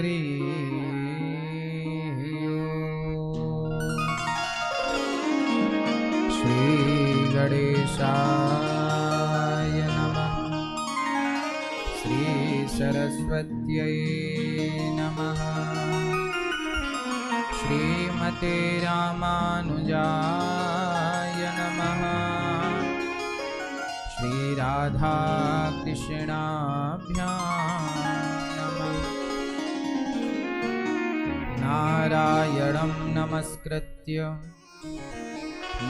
हरि श्री गणेशाय नमः। श्री सरस्वत्यै नमः। श्रीमते रामानुजाय नमः। श्री राधा कृष्णाभ्यां नमः। नारायणं नमस्कृत्य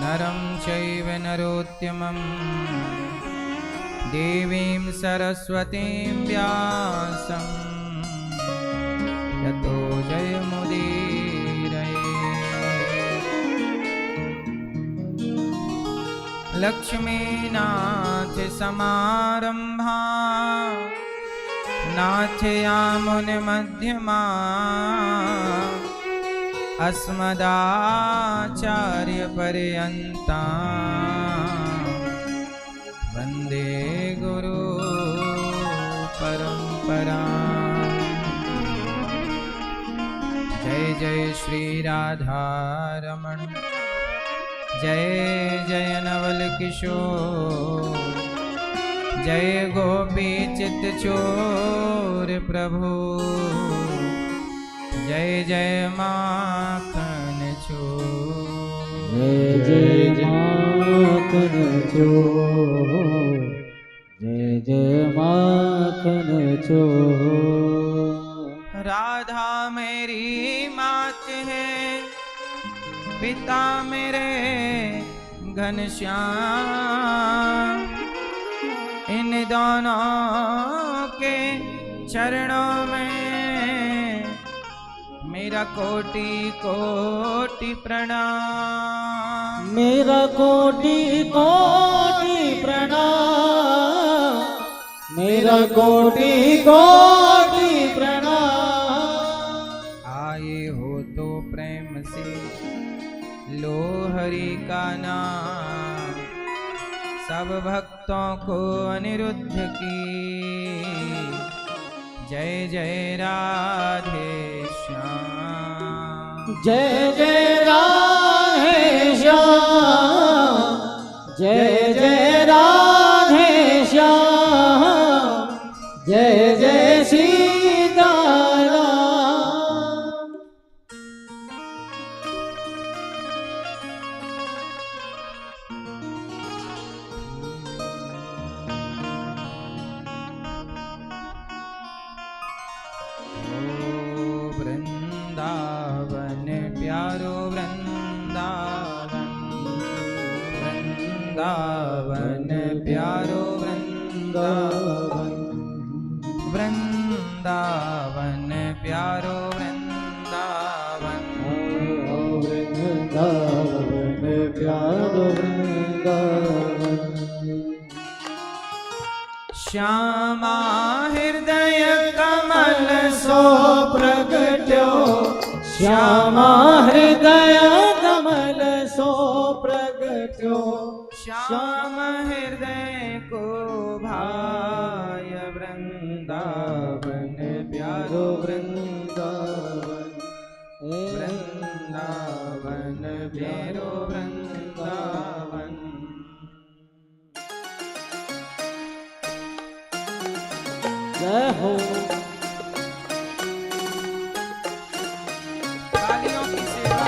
नरं चैव नरोत्तमं देवीं सरस्वतीं व्यासं ततो जयमुदीरये। लक्ष्मीनाथ समारंभा नाथयामुनिमध्यमा अस्मदाचार्यपर्यन्ता वन्दे गुरु परंपरा। जय जय श्री राधा रमण, जय जय नवल किशोर, जय गोपी चित चोर प्रभु, जय जय माखन चोर, जय जय माखन चोर, जय जय माखन चोर। राधा मेरी मात है, पिता मेरे घनश्याम, इन दोनों के चरणों में मेरा कोटि कोटि प्रणाम, मेरा कोटि कोटि प्रणाम, मेरा कोटि कोटि प्रणाम। आए हो तो प्रेम से लो हरि का नाम, सब भक्तों को अनिरुद्ध की जय जय राधे श्याम, जय जय राधे श्याम, जय जय राधे श्याम, जय जय सीताराम। वृंदावन प्यारो वृंदावन, वृंदावन प्यारो वृंदावन, वृंदावन प्यारो वृंदावन, वृंदावन प्यारो वृंदावन। श्यामा हृदय कमल सो प्रगट्यो, श्यामा हृदय कमल सो प्रगट्यो, श्याम हृदय को भाय वृंदावन प्यारो वृंदावन, वृंदावन प्यारो वृंदावन। जय हो। तालियों की सेवा।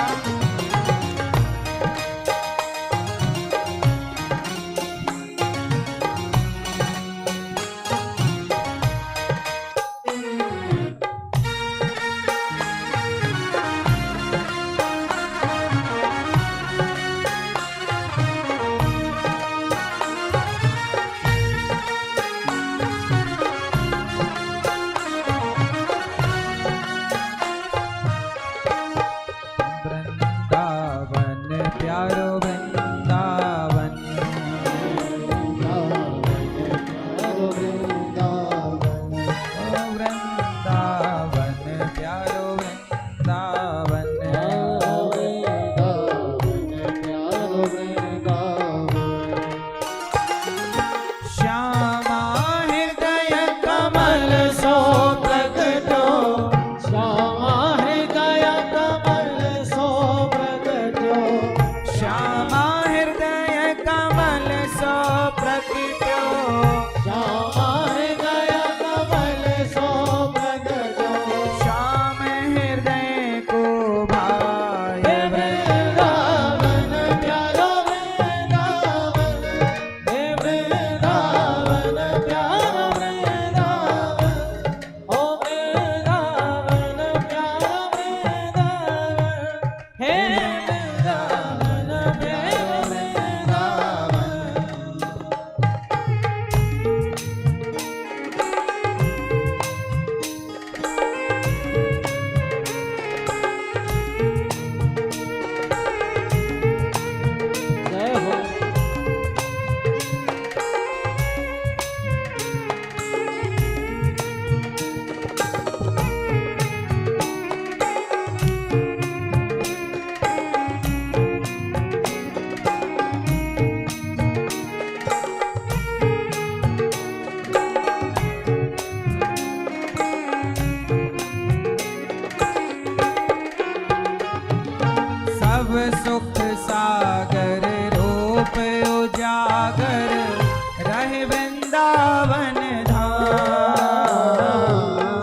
वृंदावन धाम।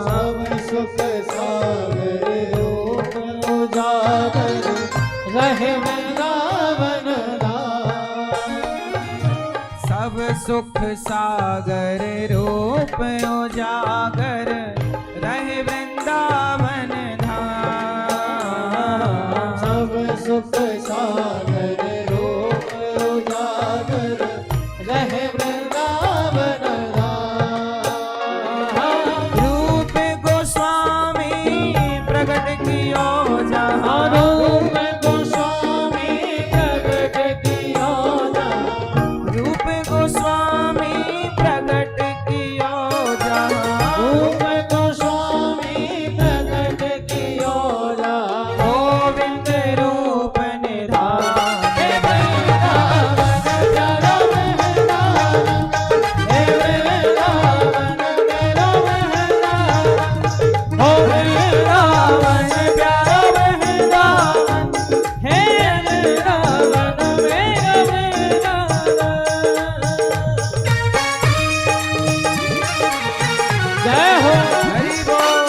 सब सुख सागर रूप उजागर रहे वृंदावन धाम। सब सुख सागर रूप उजागर रहे वृंदावन धाम। सब सुख सागर रूप उजागर रहे वृंदावन धाम। रूप गोस्वामी प्रकट कियो जहाँ। रूप गोस्वामी प्रकट कियो जहाँ। रूप गोस्वामी प्रकट कियो जहाँ। रूप गोस्वामी प्रकट कियो जहाँ। गोविंद रूप निधान। हे वृंदावन प्यारा वृंदावन, हे वृंदावन मेरा वृंदावन, हो वृंदावन प्यारा वृंदावन, हे वृंदावन मेरा वृंदावन। जय हो हरि बोल।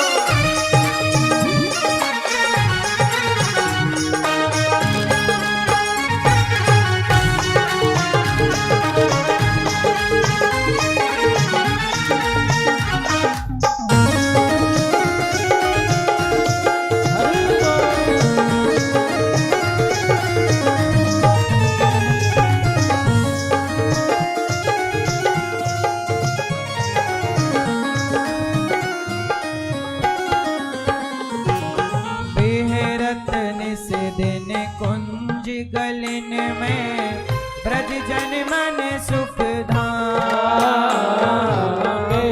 हरि बेहरत निस दिन कुंज गलिन में ब्रज जन मन सुख धाम।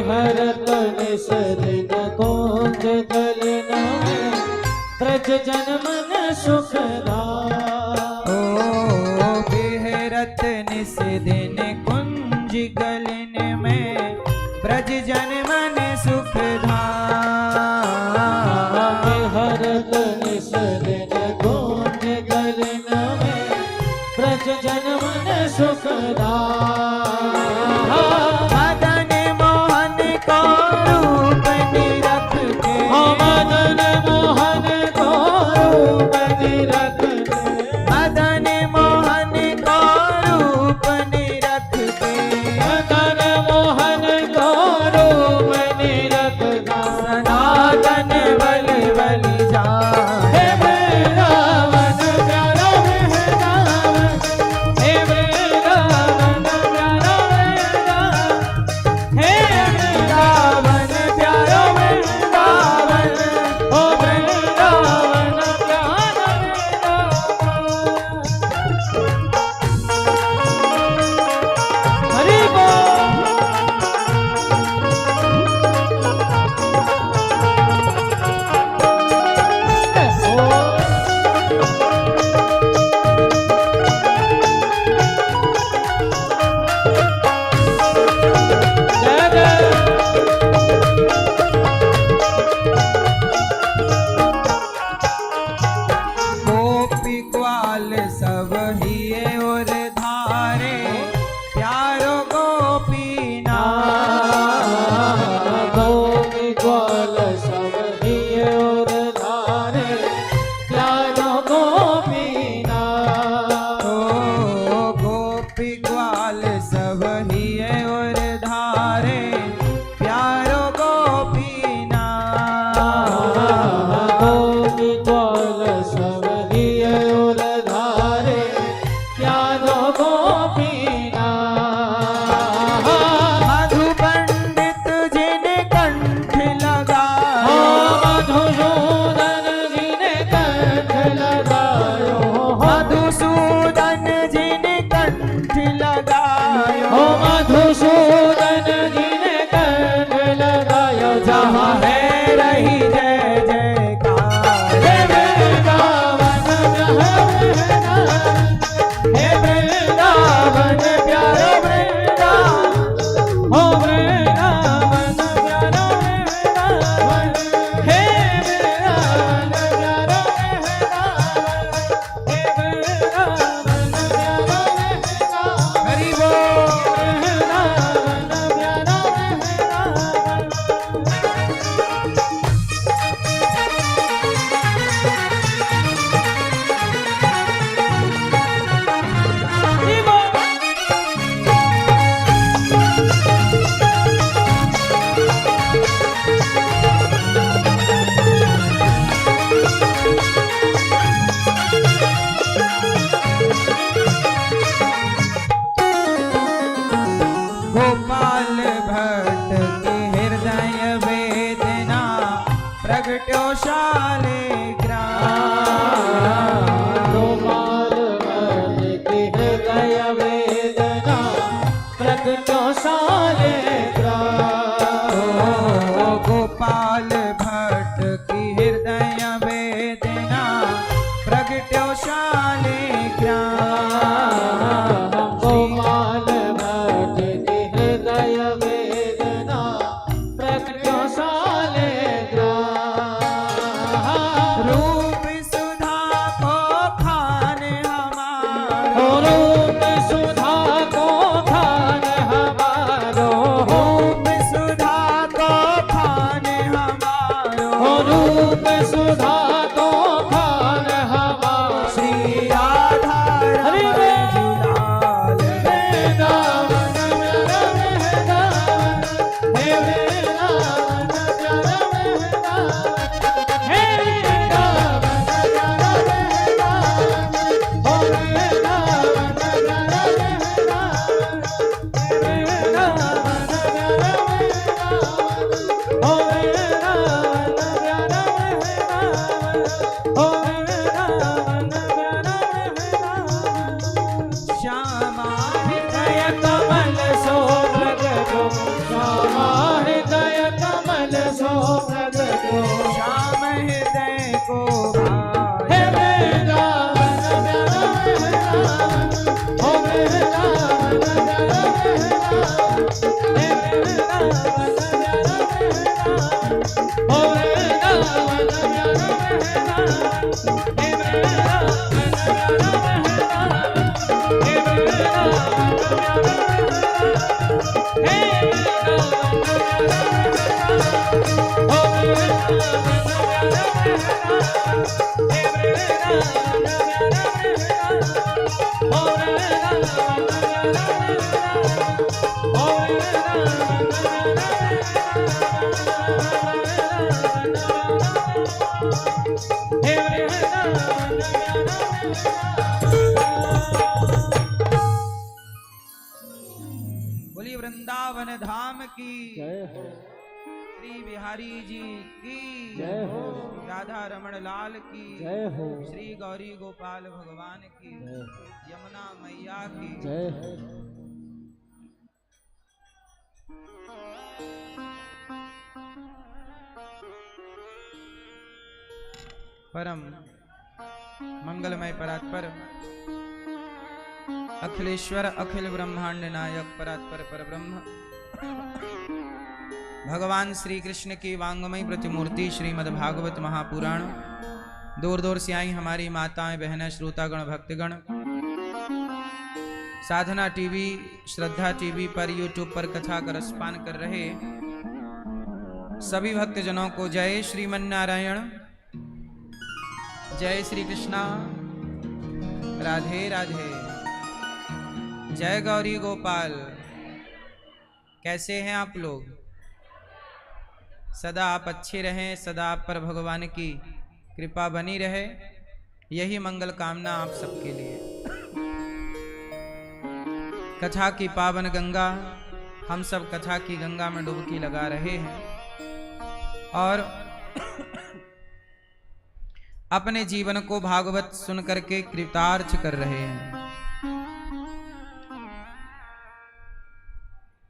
हरत निस दिन कुंज गलिन में ब्रज जन मन सुख धाम। ओ बेहरत निस दिन कुंज गलिन में ब्रज जन मन सुख धाम। हरत निस दिन कुंज गलिन में ब्रज जन मन सुख धाम। मदन मोहन को रूप निरख के। मदन मोहन को रूप निरख के। मदन मोहन को रूप निरख के। मदन मोहन को रूप की हृदय वेदना प्रगट्यो शालिग्राम। गोपाल भट्ट की हृदय वेदना प्रगट्यो शालिग्राम। गोपाल भट्ट की हृदय वेदना प्रगट्यो शालिग्राम। गोपाल भट्ट की हृदय वेदना प्रगट्यो शालिग्राम। रूप सुधा को खाने हमारो, रूप सुधा को खान हमारो, रूप सुधा को खाने हमारो, रूप सुधा को खान हमारो। श्री राधा रमण जुलाल। वृंदावन मेरा वृंदावन, हे वृंदावन मेरा वृंदावन, हे वृंदावन मेरा वृंदावन, हो वृंदावन मेरा वृंदावन, हे वृंदावन मेरा वृंदावन, हो वृंदावन मेरा वृंदावन, हो वृंदावन मेरा वृंदावन। श्यामा हृदय कमल सो प्रगटो, श्यामा हृदय कमल सो प्रगटो। श्याम हृदय को भाए। हे वृंदावन मेरा वृंदावन, हो वृंदावन मेरा वृंदावन, हे वृंदावन मेरा वृंदावन, हो वृंदावन मेरा वृंदावन, हे वृंदावन मेरा वृंदावन, हे वृंदावन मेरा वृंदावन, हे बोली वृंदावन धाम की जय हो, श्री बिहारी जी की जय हो, राधा रमण लाल की जय हो, श्री गौरी गोपाल भगवान की जय हो, यमुना मैया की जय हो। परम मंगलमय परात्पर अखिलेश्वर अखिल ब्रह्मांड नायक परात्पर परब्रह्म भगवान श्री कृष्ण की वांगमय प्रतिमूर्ति श्रीमद् भागवत महापुराण। दूर दूर से आई हमारी माताएं बहनें श्रोतागण भक्तगण साधना टीवी श्रद्धा टीवी पर यूट्यूब पर कथा का रसपान कर रहे सभी भक्तजनों को जय श्रीमन नारायण, जय श्री कृष्णा, राधे राधे, जय गौरी गोपाल। कैसे हैं आप लोग? सदा आप अच्छे रहें, सदा आप पर भगवान की कृपा बनी रहे, यही मंगल कामना आप सबके लिए। कथा की पावन गंगा, हम सब कथा की गंगा में डुबकी लगा रहे हैं और अपने जीवन को भागवत सुन करके कृतार्थ कर रहे हैं।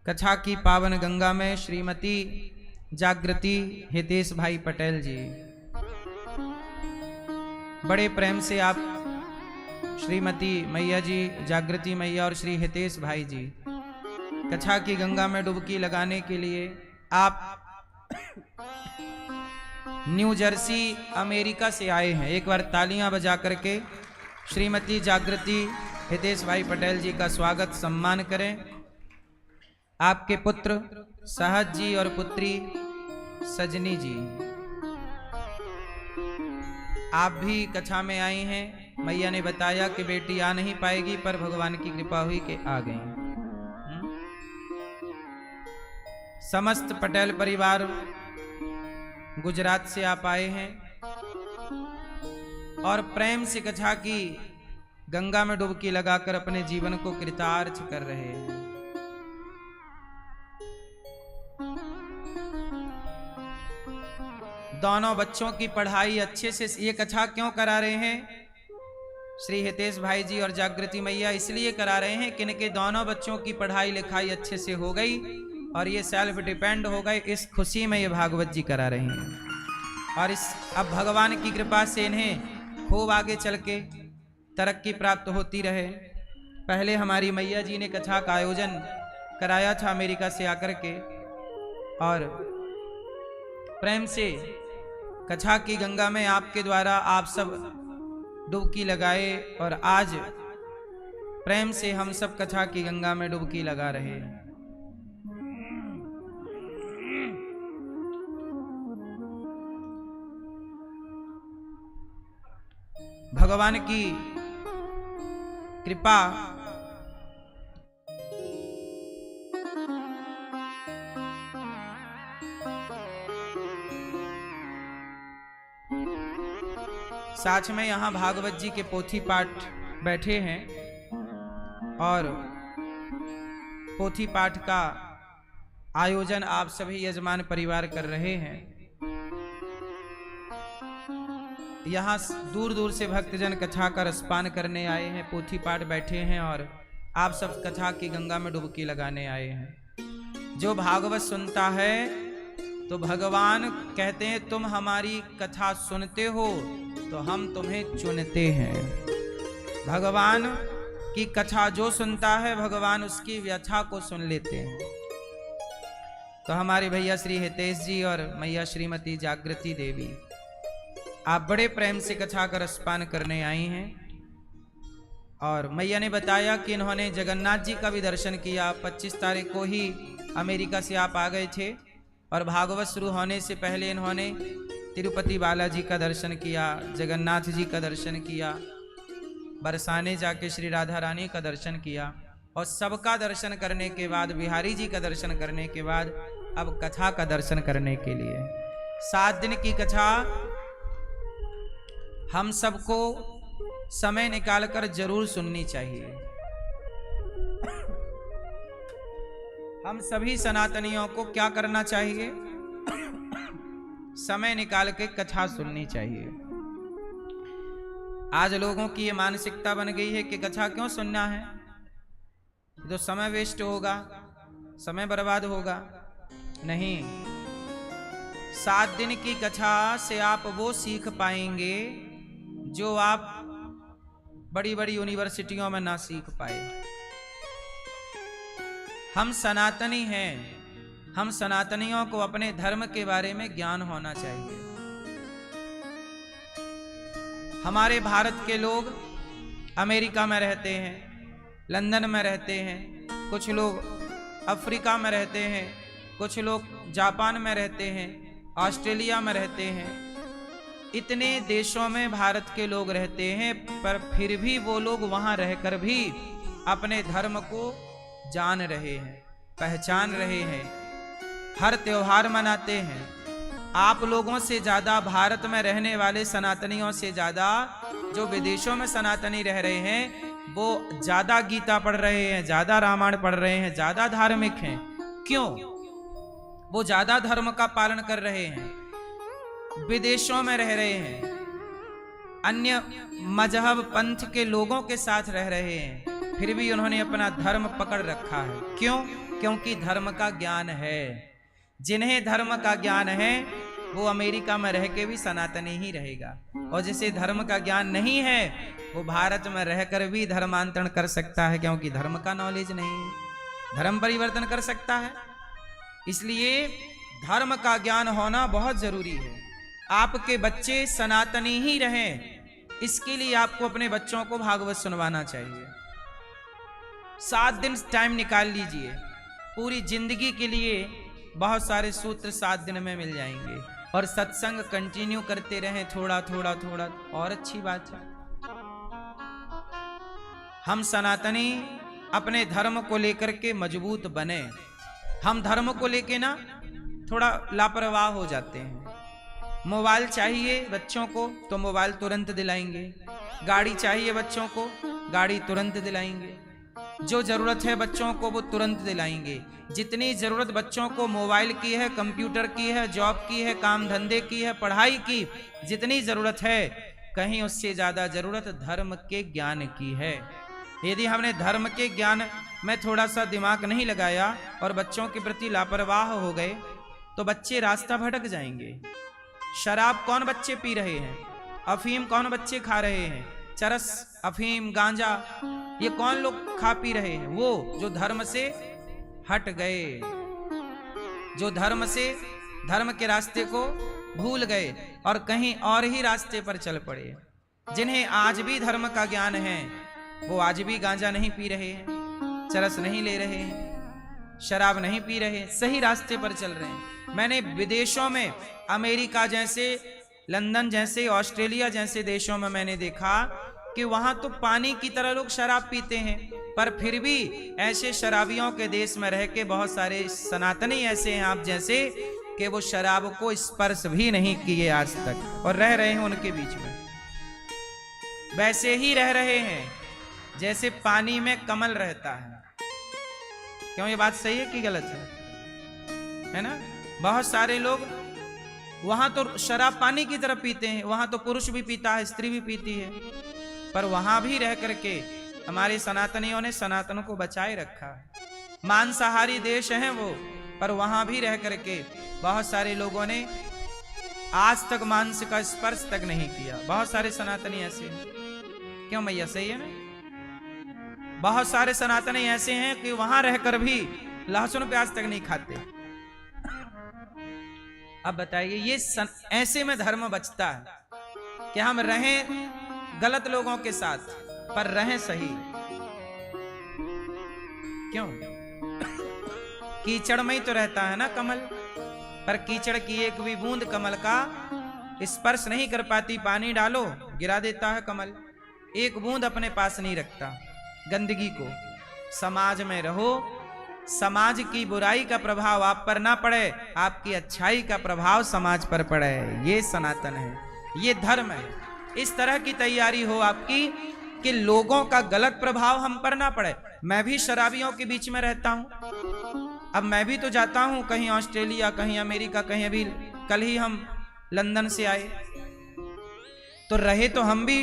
कथा की पावन गंगा में श्रीमती जागृति हितेश भाई पटेल जी, बड़े प्रेम से आप श्रीमती मैया जी, जागृति मैया और श्री हितेश भाई जी कथा की गंगा में डुबकी लगाने के लिए आप न्यू जर्सी अमेरिका से आए हैं। एक बार तालियां बजा करके श्रीमती जागृति हितेश भाई पटेल जी का स्वागत सम्मान करें। आपके पुत्र सहज जी और पुत्री सजनी जी, आप भी कथा में आई हैं। मैया ने बताया कि बेटी आ नहीं पाएगी, पर भगवान की कृपा हुई कि आ गई। समस्त पटेल परिवार गुजरात से आप आए हैं और प्रेम से कथा की गंगा में डुबकी लगाकर अपने जीवन को कृतार्थ कर रहे हैं। दोनों बच्चों की पढ़ाई अच्छे से, ये कथा क्यों करा रहे हैं श्री हितेश भाई जी और जागृति मैया? इसलिए करा रहे हैं कि इनके दोनों बच्चों की पढ़ाई लिखाई अच्छे से हो गई और ये सेल्फ डिपेंड हो गए। इस खुशी में ये भागवत जी करा रहे हैं। और इस अब भगवान की कृपा से इन्हें खूब आगे चल के तरक्की प्राप्त होती रहे। पहले हमारी मैया जी ने कथा का आयोजन कराया था अमेरिका से आकर के, और प्रेम से कथा की गंगा में आपके द्वारा आप सब डुबकी लगाए, और आज प्रेम से हम सब कथा की गंगा में डुबकी लगा रहे हैं। भगवान की कृपा साथ में यहाँ भागवत जी के पोथी पाठ बैठे हैं और पोथी पाठ का आयोजन आप सभी यजमान परिवार कर रहे हैं। यहाँ दूर दूर से भक्तजन कथा का रसपान करने आए हैं, पोथी पाठ बैठे हैं और आप सब कथा की गंगा में डुबकी लगाने आए हैं। जो भागवत सुनता है तो भगवान कहते हैं तुम हमारी कथा सुनते हो तो हम तुम्हें चुनते हैं। भगवान की कथा जो सुनता है भगवान उसकी व्यथा को सुन लेते हैं। तो हमारे भैया श्री हितेश जी और मैया श्रीमती जागृति देवी, आप बड़े प्रेम से कथा का रसपान करने आई हैं। और मैया ने बताया कि इन्होंने जगन्नाथ जी का भी दर्शन किया। 25 तारीख को ही अमेरिका से आप आ गए थे और भागवत शुरू होने से पहले इन्होंने तिरुपति बालाजी का दर्शन किया, जगन्नाथ जी का दर्शन किया, बरसाने जाके श्री राधा रानी का दर्शन किया, और सबका दर्शन करने के बाद, बिहारी जी का दर्शन करने के बाद अब कथा का दर्शन करने के लिए 7 दिन की कथा हम सबको समय निकालकर जरूर सुननी चाहिए। हम सभी सनातनियों को क्या करना चाहिए? समय निकाल के कथा सुननी चाहिए। आज लोगों की ये मानसिकता बन गई है कि कथा क्यों सुनना है, तो समय वेस्ट होगा, समय बर्बाद होगा। नहीं, 7 दिन की कथा से आप वो सीख पाएंगे जो आप बड़ी बड़ी यूनिवर्सिटियों में ना सीख पाए। हम सनातनी हैं, हम सनातनियों को अपने धर्म के बारे में ज्ञान होना चाहिए। हमारे भारत के लोग अमेरिका में रहते हैं, लंदन में रहते हैं, कुछ लोग अफ्रीका में रहते हैं, कुछ लोग जापान में रहते हैं, ऑस्ट्रेलिया में रहते हैं। इतने देशों में भारत के लोग रहते हैं, पर फिर भी वो लोग वहां रहकर भी अपने धर्म को जान रहे हैं, पहचान रहे हैं, हर त्योहार मनाते हैं। आप लोगों से ज्यादा भारत में रहने वाले सनातनियों से ज्यादा जो विदेशों में सनातनी रह रहे हैं वो ज्यादा गीता पढ़ रहे हैं, ज्यादा रामायण पढ़ रहे हैं, ज्यादा धार्मिक हैं। क्यों? वो ज्यादा धर्म का पालन कर रहे हैं, विदेशों में रह रहे हैं, अन्य मजहब पंथ के लोगों के साथ रह रहे हैं, फिर भी उन्होंने अपना धर्म पकड़ रखा है। क्यों? क्योंकि धर्म का ज्ञान है। जिन्हें धर्म का ज्ञान है वो अमेरिका में रह के भी सनातनी ही रहेगा, और जिसे धर्म का ज्ञान नहीं है वो भारत में रहकर भी धर्मांतरण कर सकता है, क्योंकि धर्म का नॉलेज नहीं है, धर्म परिवर्तन कर सकता है। इसलिए धर्म का ज्ञान होना बहुत जरूरी है। आपके बच्चे सनातनी ही रहें, इसके लिए आपको अपने बच्चों को भागवत सुनवाना चाहिए। 7 दिन टाइम निकाल लीजिए, पूरी जिंदगी के लिए बहुत सारे सूत्र 7 दिन में मिल जाएंगे, और सत्संग कंटिन्यू करते रहें, थोड़ा थोड़ा थोड़ा, और अच्छी बात है। हम सनातनी अपने धर्म को लेकर के मजबूत बने। हम धर्म को लेके ना थोड़ा लापरवाह हो जाते हैं। मोबाइल चाहिए बच्चों को तो मोबाइल तुरंत दिलाएंगे, गाड़ी चाहिए बच्चों को गाड़ी तुरंत दिलाएंगे, जो जरूरत है बच्चों को वो तुरंत दिलाएंगे। जितनी जरूरत बच्चों को मोबाइल की है, कंप्यूटर की है, जॉब की है, काम धंधे की है, पढ़ाई की जितनी जरूरत है, कहीं उससे ज्यादा जरूरत धर्म के ज्ञान की है। यदि हमने धर्म के ज्ञान में थोड़ा सा दिमाग नहीं लगाया और बच्चों के प्रति लापरवाह हो गए तो बच्चे रास्ता भटक जाएंगे। शराब कौन बच्चे पी रहे हैं? अफीम कौन बच्चे खा रहे हैं? चरस, अफीम, गांजा ये कौन लोग खा पी रहे हैं? वो जो धर्म से हट गए, जो धर्म के रास्ते को भूल गए और कहीं और ही रास्ते पर चल पड़े। जिन्हें आज भी धर्म का ज्ञान है वो आज भी गांजा नहीं पी रहे हैं, चरस नहीं ले रहे हैं, शराब नहीं पी रहे, सही रास्ते पर चल रहे हैं। मैंने विदेशों में, अमेरिका जैसे, लंदन जैसे, ऑस्ट्रेलिया जैसे देशों में मैंने देखा कि वहां तो पानी की तरह लोग शराब पीते हैं, पर फिर भी ऐसे शराबियों के देश में रह के बहुत सारे सनातनी ऐसे हैं आप जैसे कि वो शराब को स्पर्श भी नहीं किए आज तक और रह रहे हैं उनके बीच में। वैसे ही रह रहे हैं जैसे पानी में कमल रहता है। क्यों ये बात सही है कि गलत है ना? बहुत सारे लोग वहां तो शराब पानी की तरह पीते हैं, वहां तो पुरुष भी पीता है, स्त्री भी पीती है, पर वहां भी रह करके हमारे सनातनियों ने सनातन को बचाए रखा है। मांसाहारी देश है वो, पर वहां भी रह करके बहुत सारे लोगों ने आज तक मांस का स्पर्श तक नहीं किया। बहुत सारे सनातनी ऐसे हैं। क्यों भैया, सही है ना? बहुत सारे सनातनी ऐसे हैं कि वहां रहकर भी लहसुन प्याज तक नहीं खाते। अब बताइए ये ऐसे में धर्म बचता है कि हम रहें गलत लोगों के साथ पर रहें सही। क्यों? कीचड़ में ही तो रहता है ना कमल, पर कीचड़ की एक भी बूंद कमल का स्पर्श नहीं कर पाती। पानी डालो गिरा देता है कमल, एक बूंद अपने पास नहीं रखता गंदगी को। समाज में रहो, समाज की बुराई का प्रभाव आप पर ना पड़े, आपकी अच्छाई का प्रभाव समाज पर पड़े। ये सनातन है, ये धर्म है। इस तरह की तैयारी हो आपकी कि लोगों का गलत प्रभाव हम पर ना पड़े। मैं भी शराबियों के बीच में रहता हूं। अब मैं भी तो जाता हूं कहीं ऑस्ट्रेलिया, कहीं अमेरिका, कहीं अभी कल ही हम लंदन से आए, तो रहे तो हम भी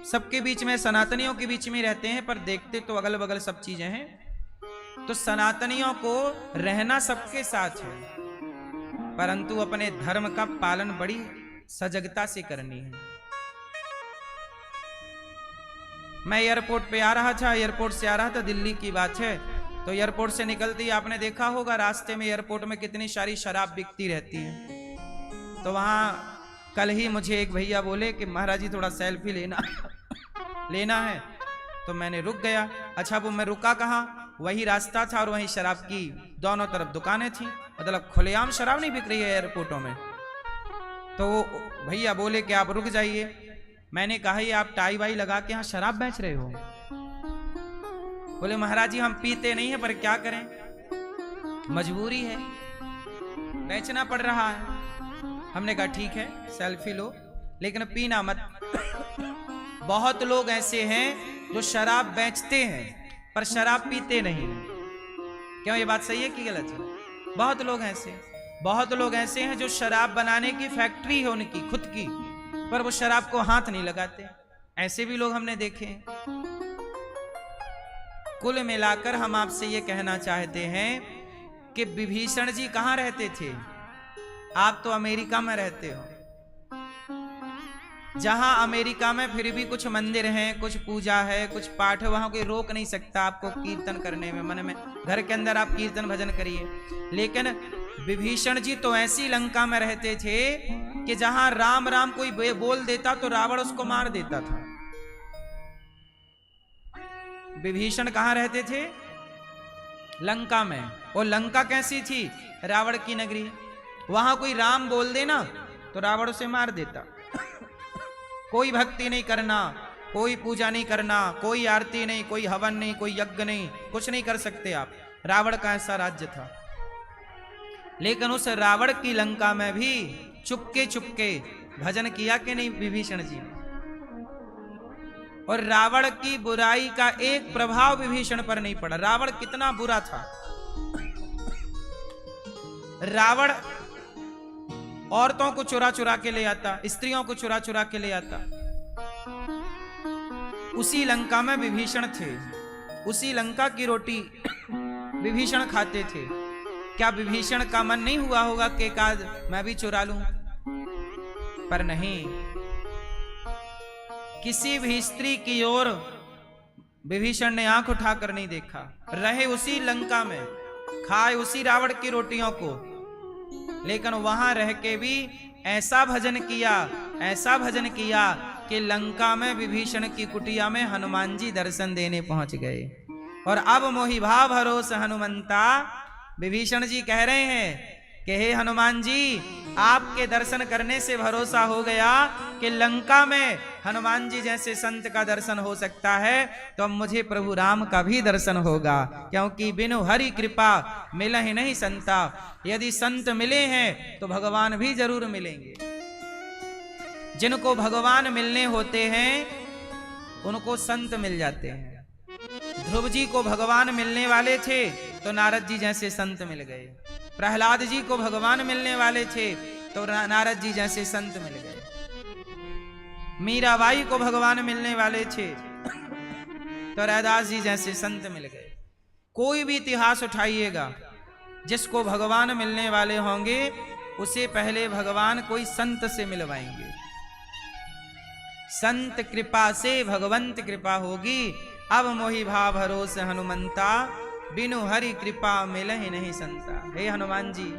सबके बीच में, सनातनियों के बीच में रहते हैं, पर देखते तो अगल बगल सब चीजें हैं। तो सनातनियों को रहना सबके साथ है, परंतु अपने धर्म का पालन बड़ी सजगता से करनी है। मैं एयरपोर्ट पे आ रहा था, एयरपोर्ट से आ रहा था, दिल्ली की बात है, तो एयरपोर्ट से निकलती आपने देखा होगा रास्ते में एयरपोर्ट में कितनी सारी शराब बिकती रहती है। तो वहां कल ही मुझे एक भैया बोले कि महाराज जी थोड़ा सेल्फी लेना है, तो मैंने रुक गया। अच्छा वो मैं रुका कहाँ, वही रास्ता था और वही शराब की दोनों तरफ दुकानें थी, मतलब खुलेआम शराब नहीं बिक रही है एयरपोर्टों में। तो भैया बोले कि आप रुक जाइए। मैंने कहा ये आप टाई वाई लगा के यहाँ शराब बेच रहे हो? बोले महाराज जी हम पीते नहीं है, पर क्या करें, मजबूरी है, बेचना पड़ रहा है। हमने कहा ठीक है सेल्फी लो, लेकिन पीना मत। बहुत लोग ऐसे हैं जो शराब बेचते हैं पर शराब पीते नहीं। क्यों ये बात सही है कि गलत है? बहुत लोग ऐसे हैं जो शराब बनाने की फैक्ट्री है उनकी खुद की, पर वो शराब को हाथ नहीं लगाते। ऐसे भी लोग हमने देखे हैं। कुल मिलाकर हम आपसे ये कहना चाहते हैं कि विभीषण जी कहाँ रहते थे? आप तो अमेरिका में रहते हो, जहां अमेरिका में फिर भी कुछ मंदिर हैं, कुछ पूजा है, कुछ पाठ है, वहां कोई रोक नहीं सकता आपको कीर्तन करने में। मन में घर के अंदर आप कीर्तन भजन करिए। लेकिन विभीषण जी तो ऐसी लंका में रहते थे कि जहां राम राम कोई बोल देता तो रावण उसको मार देता था। विभीषण कहां रहते थे? लंका में। और लंका कैसी थी? रावण की नगरी। वहां कोई राम बोल देना तो रावण उसे मार देता। कोई भक्ति नहीं करना, कोई पूजा नहीं करना, कोई आरती नहीं, कोई हवन नहीं, कोई यज्ञ नहीं, कुछ नहीं कर सकते आप। रावण का ऐसा राज्य था। लेकिन उस रावण की लंका में भी चुपके चुपके भजन किया कि नहीं विभीषण जी ने? और रावण की बुराई का एक प्रभाव विभीषण पर नहीं पड़ा। रावण कितना बुरा था। रावण औरतों को चुरा चुरा के ले आता, स्त्रियों को चुरा चुरा के ले आता। उसी लंका में विभीषण थे, उसी लंका की रोटी विभीषण खाते थे। क्या विभीषण का मन नहीं हुआ होगा कि काज मैं भी चुरा लूं? पर नहीं, किसी भी स्त्री की ओर विभीषण ने आंख उठाकर नहीं देखा। रहे उसी लंका में, खाए उसी रावण की रोटियों को, लेकिन वहां रह के भी ऐसा भजन किया, ऐसा भजन किया कि लंका में विभीषण की कुटिया में हनुमान जी दर्शन देने पहुंच गए। और अब मोहि भाव भरोस हनुमंता, विभीषण जी कह रहे हैं कि हे हनुमान जी, आपके दर्शन करने से भरोसा हो गया कि लंका में हनुमान जी जैसे संत का दर्शन हो सकता है, तो अब मुझे प्रभु राम का भी दर्शन होगा, क्योंकि बिनु हरि कृपा मिलहि नहीं संता। यदि संत मिले हैं तो भगवान भी जरूर मिलेंगे। जिनको भगवान मिलने होते हैं उनको संत मिल जाते हैं। ध्रुव जी को भगवान मिलने वाले थे तो नारद जी जैसे संत मिल गए। प्रहलाद जी को भगवान मिलने वाले थे तो नारद जी जैसे संत मिल गए। मीराबाई को भगवान मिलने वाले थे तो रैदास जी जैसे संत मिल गए। कोई भी इतिहास उठाइएगा, जिसको भगवान मिलने वाले होंगे उसे पहले भगवान कोई संत से मिलवाएंगे। संत कृपा से भगवंत कृपा होगी। अब मोहि भाव भरोस हनुमंता, बिनु हरि कृपा मिलहि नहीं संता। हे हनुमान जी,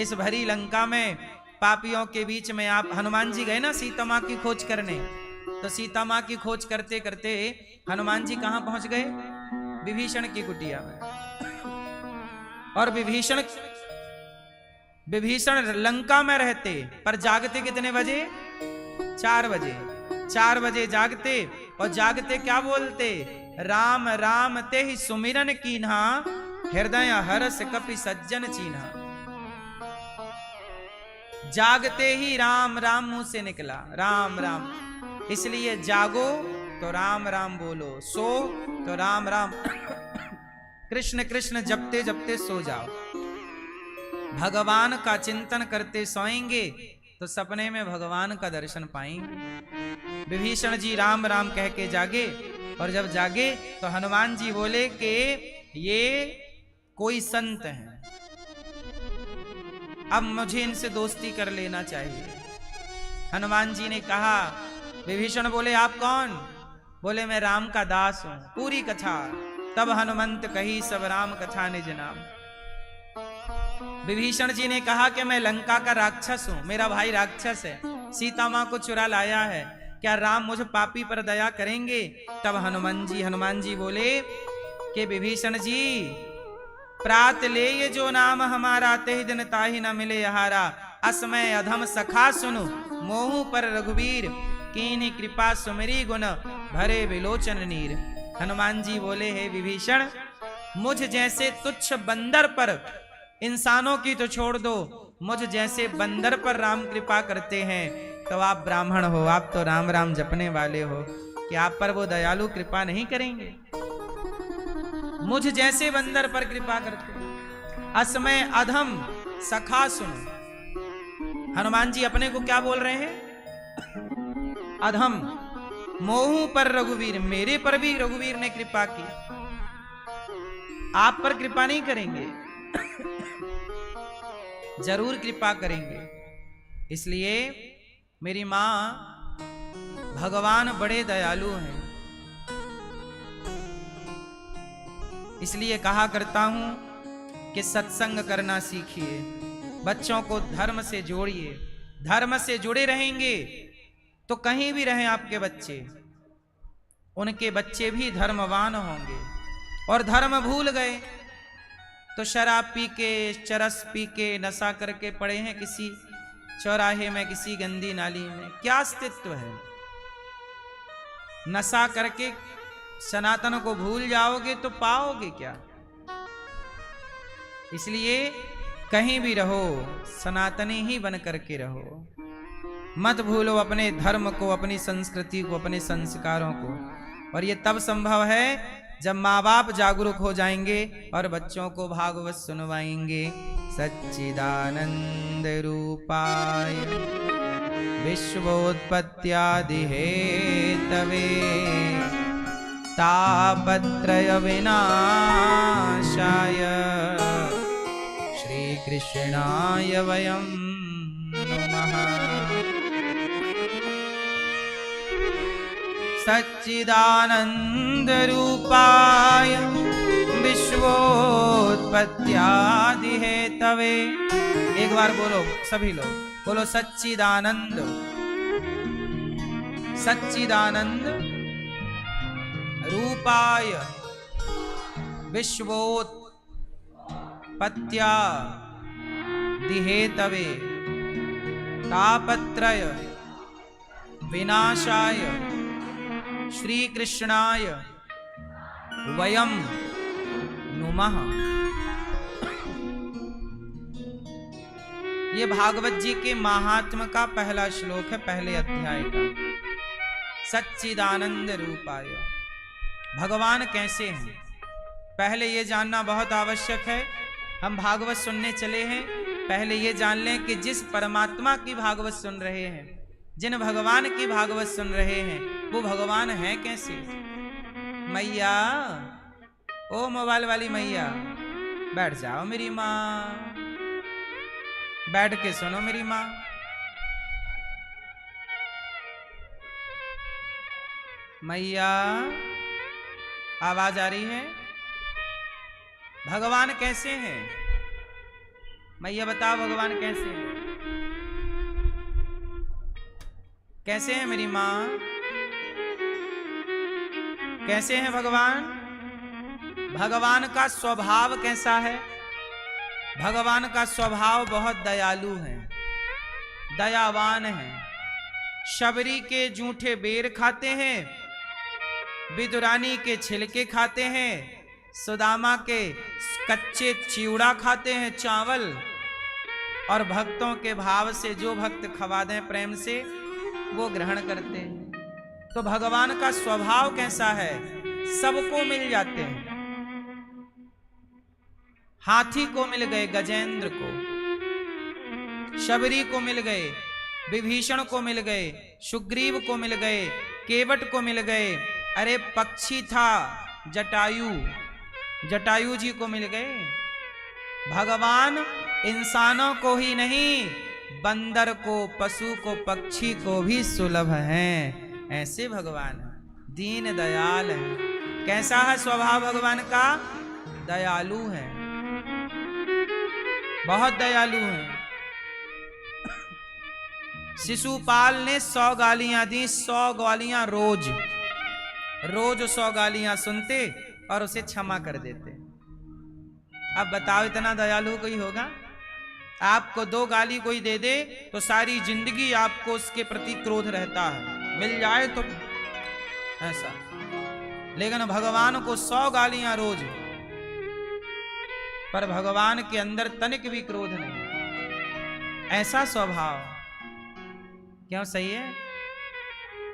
इस भरी लंका में पापियों के बीच में आप, हनुमान जी गए ना सीता माँ की खोज करने, तो सीता माँ की खोज करते करते हनुमान जी कहां पहुंच गए? विभीषण की कुटिया में। और विभीषण लंका में रहते, पर जागते कितने बजे? 4 बजे। 4 बजे जागते, और जागते क्या बोलते? राम राम ते ही सुमिरन कीन्हा, हृदय हरस कपि सज्जन चीन्हा। जागते ही राम राम मुंह से निकला, राम राम। इसलिए जागो तो राम राम बोलो, सो तो राम राम कृष्ण कृष्ण जपते जपते सो जाओ। भगवान का चिंतन करते सोएंगे तो सपने में भगवान का दर्शन पाएंगे। विभीषण जी राम राम कह के जागे, और जब जागे तो हनुमान जी बोले कि ये कोई संत हैं, अब मुझे इनसे दोस्ती कर लेना चाहिए। हनुमान जी ने कहा, विभीषण बोले आप कौन? बोले मैं राम का दास हूं। पूरी कथा। तब हनुमंत कही सब राम कथा निज नाम। विभीषण जी ने कहा कि मैं लंका का राक्षस हूं, मेरा भाई राक्षस है, सीता मां को चुरा लाया है, क्या राम मुझ पापी पर दया करेंगे? तब हनुमान जी बोले कि विभीषण जी, प्रात ले ये जो नाम हमारा, तेहि दिन ताहि न मिले हारा। असमय अधम सखा सुनु, मोहु पर रघुवीर, कीन्ही कृपा सुमिरी गुण, भरे विलोचन नीर। हनुमान जी बोले, हे विभीषण, मुझ जैसे तुच्छ बंदर पर, इंसानों की तो छोड़ दो, मुझ जैसे बंदर पर राम कृपा करते हैं, तो आप ब्राह्मण हो, आप तो राम राम जपने वाले हो, कि आप पर वो दयालु कृपा नहीं करेंगे? मुझ जैसे बंदर पर कृपा करते। असमय अधम सखा सुन। हनुमान जी अपने को क्या बोल रहे हैं? अधम। मोहू पर रघुवीर, मेरे पर भी रघुवीर ने कृपा की, आप पर कृपा नहीं करेंगे? जरूर कृपा करेंगे। इसलिए मेरी मां, भगवान बड़े दयालु हैं। इसलिए कहा करता हूं कि सत्संग करना सीखिए, बच्चों को धर्म से जोड़िए। धर्म से जुड़े रहेंगे तो कहीं भी रहें आपके बच्चे, उनके बच्चे भी धर्मवान होंगे। और धर्म भूल गए तो शराब पी के, चरस पी के, नशा करके पड़े हैं किसी चौराहे में, किसी गंदी नाली में, क्या अस्तित्व है? नशा करके सनातन को भूल जाओगे तो पाओगे क्या? इसलिए कहीं भी रहो, सनातनी ही बन करके रहो। मत भूलो अपने धर्म को, अपनी संस्कृति को, अपने संस्कारों को। और ये तब संभव है जब माँ बाप जागरूक हो जाएंगे और बच्चों को भागवत सुनवाएंगे। सच्चिदानंद रूपाय विश्वोत्पत्त्यादि हेतवे तापत्रय विनाशाय श्री कृष्णाय वयं नमः। सच्चिदानंद रूपाय विश्वोत्पत्त्यादि हेतवे। एक बार बोलो सभी लोग, बोलो सच्चिदानंद। सच्चिदानंद रूपाय विश्वोत्पत्त्यादि हेतवे तापत्रय विनाशाय श्री कृष्णाय वयं नुमः। ये भागवत जी के महात्म का पहला श्लोक है, पहले अध्याय का। सच्चिदानंद रूपाय, भगवान कैसे हैं पहले ये जानना बहुत आवश्यक है। हम भागवत सुनने चले हैं, पहले ये जान लें कि जिस परमात्मा की भागवत सुन रहे हैं, जिन भगवान की भागवत सुन रहे हैं, वो भगवान है कैसे। मैया, ओ मोबाइल वाली मैया, बैठ जाओ मेरी माँ, बैठ के सुनो मेरी माँ। मैया, आवाज आ रही है? भगवान कैसे हैं? मैया बताओ भगवान कैसे हैं? कैसे हैं मेरी माँ? कैसे हैं भगवान? भगवान का स्वभाव कैसा है? भगवान का स्वभाव बहुत दयालु है, दयावान है। शबरी के जूठे बेर खाते हैं, विदुरानी के छिलके खाते हैं, सुदामा के कच्चे चिवड़ा खाते हैं, चावल। और भक्तों के भाव से जो भक्त खवा दें प्रेम से, वो ग्रहण करते हैं। तो भगवान का स्वभाव कैसा है? सबको मिल जाते हैं। हाथी को मिल गए, गजेंद्र को, शबरी को मिल गए, विभीषण को मिल गए, सुग्रीव को मिल गए, केवट को मिल गए। अरे पक्षी था जटायु, जटायु जी को मिल गए। भगवान इंसानों को ही नहीं, बंदर को, पशु को, पक्षी को भी सुलभ हैं। ऐसे भगवान दीन दयाल है। कैसा है स्वभाव भगवान का? दयालु है, बहुत दयालु है। शिशुपाल ने 100 गालियां दी, 100 गालियां रोज। रोज 100 गालियां सुनते और उसे क्षमा कर देते। अब बताओ इतना दयालु कोई होगा? आपको 2 गाली कोई दे दे तो सारी जिंदगी आपको उसके प्रति क्रोध रहता है, मिल जाए तो ऐसा। लेकिन भगवान को 100 गालियां रोज, पर भगवान के अंदर तनिक भी क्रोध नहीं। ऐसा स्वभाव क्यों? सही है,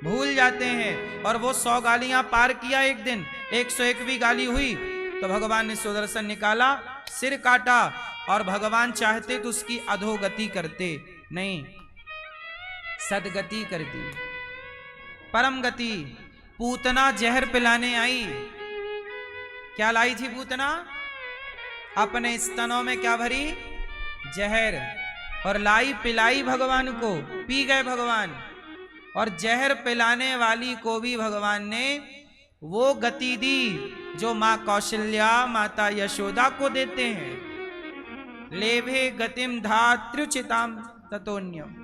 भूल जाते हैं। और वो 100 गालियां पार किया, एक दिन 101वीं गाली हुई तो भगवान ने सुदर्शन निकाला, सिर काटा। और भगवान चाहते तो उसकी अधोगति करते, नहीं, सदगति कर दी, परम गति। पूतना जहर पिलाने आई। क्या लाई थी पूतना? अपने स्तनों में क्या भरी? जहर। और लाई पिलाई भगवान को, पी गए भगवान। और जहर पिलाने वाली को भी भगवान ने वो गति दी जो मां कौशल्या, माता यशोदा को देते हैं। लेभे गतिम धात्रुचिताम ततोन्यम।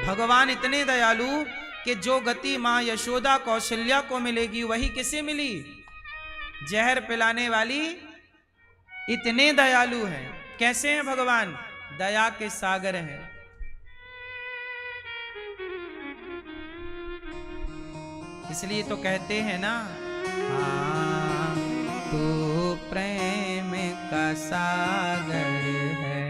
भगवान इतने दयालु कि जो गति मां यशोदा, कौशल्या को मिलेगी वही किसे मिली? जहर पिलाने वाली। इतने दयालु हैं। कैसे हैं भगवान? दया के सागर हैं। इसलिए तो कहते हैं ना, हाँ तू प्रेम का सागर है।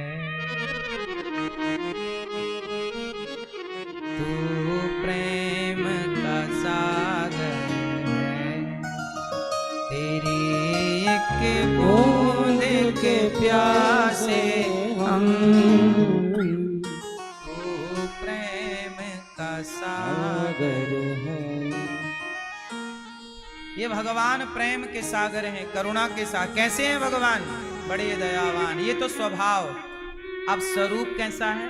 वो प्रेम का सागर सागर है। ये भगवान प्रेम के सागर हैं, करुणा के सागर। कैसे हैं भगवान? बड़े दयावान। ये तो स्वभाव। अब स्वरूप कैसा है?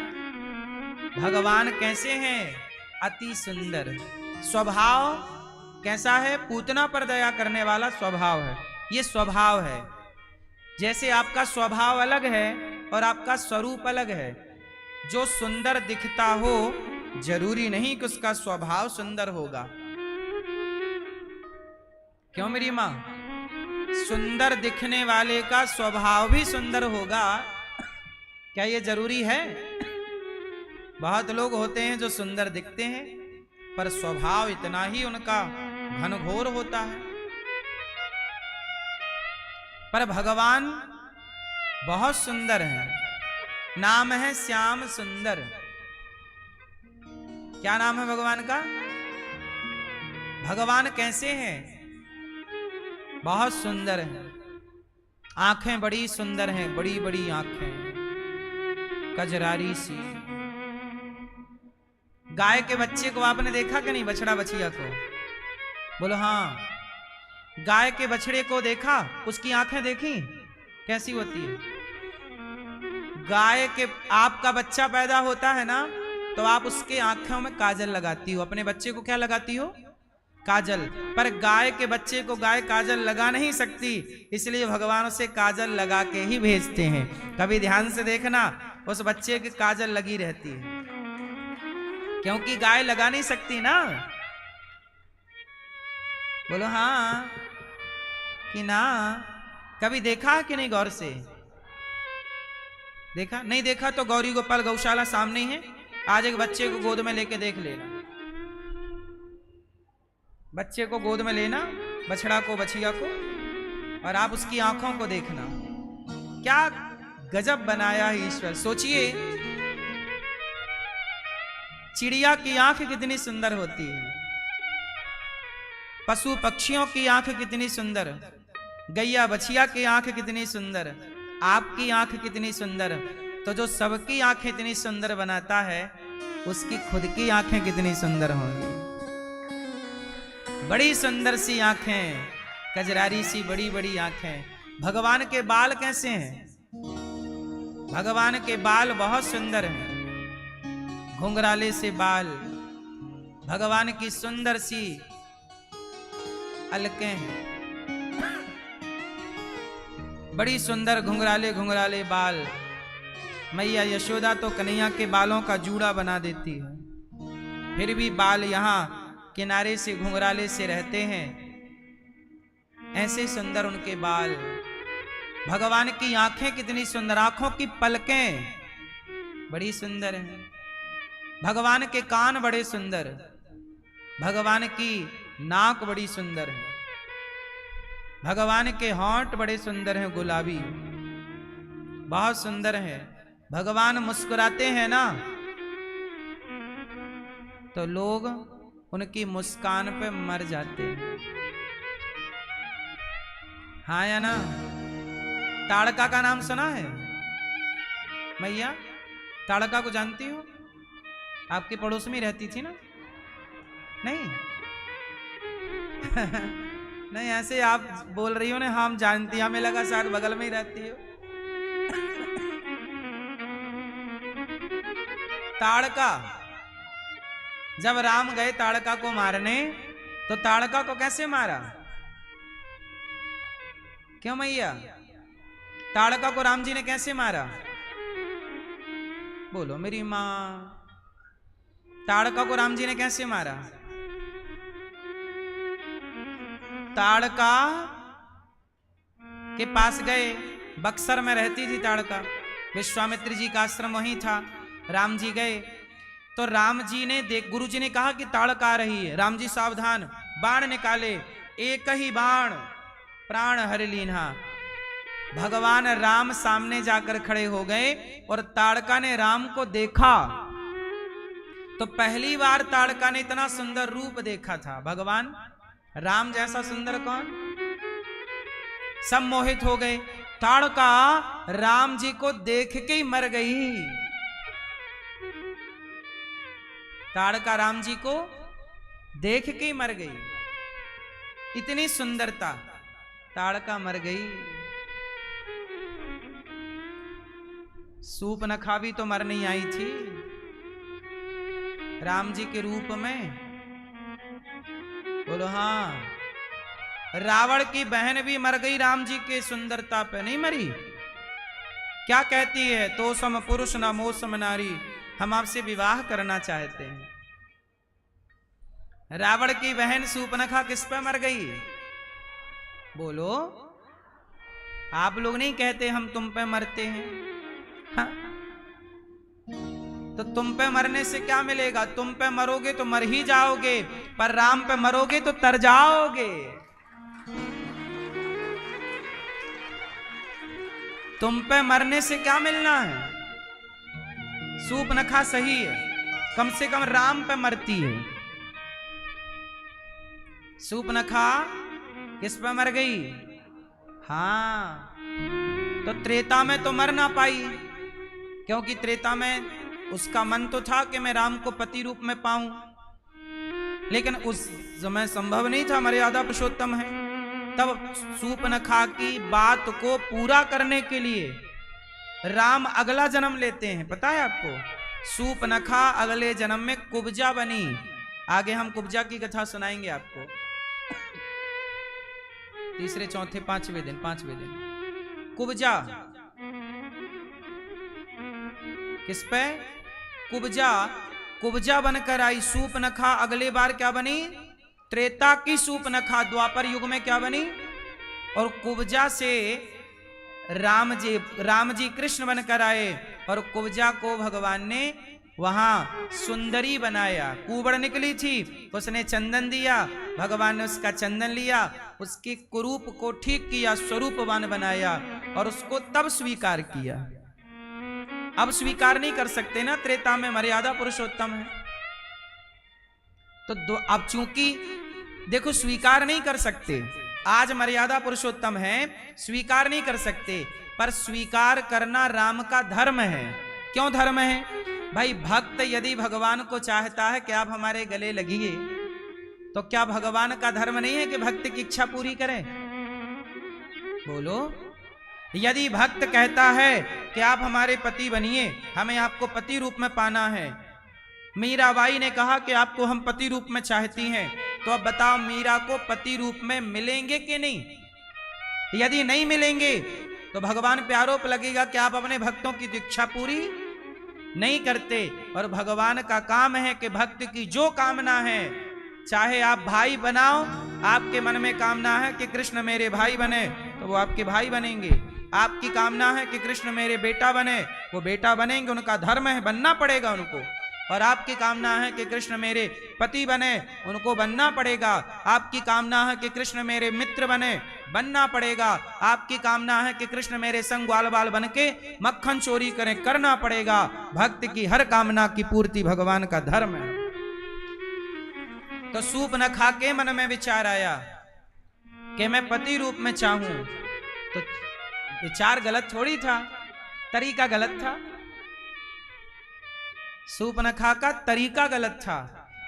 भगवान कैसे हैं? अति सुंदर। स्वभाव कैसा है? पूतना पर दया करने वाला स्वभाव है। ये स्वभाव है। जैसे आपका स्वभाव अलग है और आपका स्वरूप अलग है। जो सुंदर दिखता हो जरूरी नहीं कि उसका स्वभाव सुंदर होगा। क्यों मेरी मां? सुंदर दिखने वाले का स्वभाव भी सुंदर होगा, क्या ये जरूरी है? बहुत लोग होते हैं जो सुंदर दिखते हैं पर स्वभाव इतना ही उनका घनघोर होता है। पर भगवान बहुत सुंदर हैं। नाम है श्याम सुंदर। क्या नाम है भगवान का? भगवान कैसे हैं? बहुत सुंदर हैं। आंखें बड़ी सुंदर हैं, बड़ी बड़ी आंखें, कजरारी सी। गाय के बच्चे को आपने देखा कि नहीं? बछड़ा बछिया को? बोलो हाँ। गाय के बछड़े को देखा? उसकी आंखें देखी कैसी होती है? गाय के, आपका बच्चा पैदा होता है ना तो आप उसके आंखों में काजल लगाती हो। अपने बच्चे को क्या लगाती हो? काजल। पर गाय के बच्चे को गाय काजल लगा नहीं सकती, इसलिए भगवान उसे काजल लगा के ही भेजते हैं। कभी ध्यान से देखना, उस बच्चे की काजल लगी रहती है, क्योंकि गाय लगा नहीं सकती ना। बोलो हाँ कि ना? कभी देखा कि नहीं? गौर से देखा? नहीं देखा तो गौरी गोपाल गौशाला सामने है। आज एक बच्चे को गोद में लेके देख लेना। बच्चे को गोद में लेना, बछड़ा को बछिया को, और आप उसकी आंखों को देखना। क्या गजब बनाया है ईश्वर। सोचिए, चिड़िया की आंख कितनी सुंदर होती है, पशु पक्षियों की आंख कितनी सुंदर, गैया बछिया की आंख कितनी सुंदर, आपकी आंख कितनी सुंदर। तो जो सबकी आंखें इतनी सुंदर बनाता है, उसकी खुद की आंखें कितनी सुंदर होंगी। बड़ी सुंदर सी आंखें, कजरारी सी बड़ी बड़ी आंखें। भगवान के बाल कैसे हैं? भगवान के बाल बहुत सुंदर हैं, घुंघराले से बाल। भगवान की सुंदर सी अलकें हैं, बड़ी सुंदर घुंघराले घुंघराले बाल। मैया यशोदा तो कन्हैया के बालों का जूड़ा बना देती है, फिर भी बाल यहाँ किनारे से घुंघराले से रहते हैं। ऐसे सुंदर उनके बाल। भगवान की आंखें कितनी सुंदर, आंखों की पलकें बड़ी सुंदर हैं। भगवान के कान बड़े सुंदर, भगवान की नाक बड़ी सुंदर है, भगवान के होंठ बड़े सुंदर हैं, गुलाबी, बहुत सुंदर है। भगवान मुस्कुराते हैं ना तो लोग उनकी मुस्कान पे मर जाते हैं। हाँ या ना? ताड़का का नाम सुना है? मैया ताड़का को जानती हो? आपके पड़ोस में रहती थी ना? नहीं? नहीं, ऐसे आप बोल रही हो ना, हम जानती, हमें लगा शायद बगल में ही रहती हो। ताड़का, जब राम गए ताड़का को मारने तो ताड़का को कैसे मारा? क्यों मैया? ताड़का को राम जी ने कैसे मारा? बोलो मेरी मां। ताड़का को राम जी ने कैसे मारा? ताड़का के पास गए, बक्सर में रहती थी ताड़का, विश्वामित्र जी का आश्रम वहीं था। राम जी गए तो राम जी ने गुरु जी ने कहा कि ताड़का आ रही है। राम जी सावधान, बाण निकाले, एक ही बाण प्राण हर लीन्हा। भगवान राम सामने जाकर खड़े हो गए और ताड़का ने राम को देखा तो पहली बार ताड़का ने इतना सुंदर रूप देखा था। भगवान राम जैसा सुंदर कौन? सब मोहित हो गए। ताड़का राम जी को देख के ही मर गई। ताड़का राम जी को देख के ही मर गई, इतनी सुंदरता, ताड़का मर गई। सूपनखा भी तो मर नहीं आई थी राम जी के रूप में। बोलो हाँ। रावण की बहन भी मर गई राम जी के सुंदरता पे, नहीं मरी? क्या कहती है? तो सम पुरुष न मोह सम नारी, हम आपसे विवाह करना चाहते हैं। रावण की बहन सूपनखा किस पे मर गई? बोलो। आप लोग नहीं कहते हम तुम पे मरते हैं। हाँ? तो तुम पे मरने से क्या मिलेगा? तुम पे मरोगे तो मर ही जाओगे, पर राम पे मरोगे तो तर जाओगे। तुम पे मरने से क्या मिलना है? सूपनखा सही है, कम से कम राम पे मरती है। सूपनखा किस पे मर गई? हाँ, तो त्रेता में तो मर ना पाई, क्योंकि त्रेता में उसका मन तो था कि मैं राम को पति रूप में पाऊं, लेकिन उस समय संभव नहीं था, मर्यादा पुरुषोत्तम है। तब सूपनखा की बात को पूरा करने के लिए राम अगला जन्म लेते हैं। पता है आपको? सूपनखा अगले जन्म में कुब्जा बनी। आगे हम कुब्जा की कथा सुनाएंगे आपको, तीसरे चौथे पांचवें दिन कुब्जा। किस पे? कुब्जा बनकर आई सूपनखा। अगले बार क्या बनी? त्रेता की सूपनखा। द्वापर युग में क्या बनी? और कुब्जा से राम जी कृष्ण बनकर आए, और कुब्जा को भगवान ने वहां सुंदरी बनाया। कुबड़ निकली थी, उसने चंदन दिया, भगवान ने उसका चंदन लिया, उसके कुरूप को ठीक किया, स्वरूपवान बनाया, और उसको तब स्वीकार किया। अब स्वीकार नहीं कर सकते ना, त्रेता में मर्यादा पुरुषोत्तम है। तो अब चूंकि देखो स्वीकार नहीं कर सकते, आज मर्यादा पुरुषोत्तम है, स्वीकार नहीं कर सकते, पर स्वीकार करना राम का धर्म है। क्यों धर्म है? भाई भक्त यदि भगवान को चाहता है कि आप हमारे गले लगिए, तो क्या भगवान का धर्म नहीं है कि भक्त की इच्छा पूरी करें? बोलो। यदि भक्त कहता है कि आप हमारे पति बनिए, हमें आपको पति रूप में पाना है, मीराबाई ने कहा कि आपको हम पति रूप में चाहती हैं, तो अब बताओ मीरा को पति रूप में मिलेंगे कि नहीं? यदि नहीं मिलेंगे तो भगवान पे आरोप लगेगा कि आप अपने भक्तों की दीक्षा पूरी नहीं करते। और भगवान का काम है कि भक्त की जो कामना है, चाहे आप भाई बनाओ, आपके मन में कामना है कि कृष्ण मेरे भाई बने, तो वो आपके भाई बनेंगे। आपकी कामना है कि कृष्ण मेरे बेटा बने, वो बेटा बनेंगे, उनका धर्म है, बनना पड़ेगा उनको। और आपकी कामना है कि कृष्ण मेरे पति बने, उनको बनना पड़ेगा। आपकी कामना है कि कृष्ण मेरे मित्र बने, बनना पड़ेगा। आपकी कामना है कि कृष्ण मेरे संग ग्वाल बाल बन के मक्खन चोरी करें, करना पड़ेगा। भक्त की हर कामना की पूर्ति भगवान का धर्म है। तो सूपनखा के मन में विचार आया कि मैं पति रूप में चाहूं, तो विचार गलत थोड़ी था, तरीका गलत था। सूपनखा का तरीका गलत था।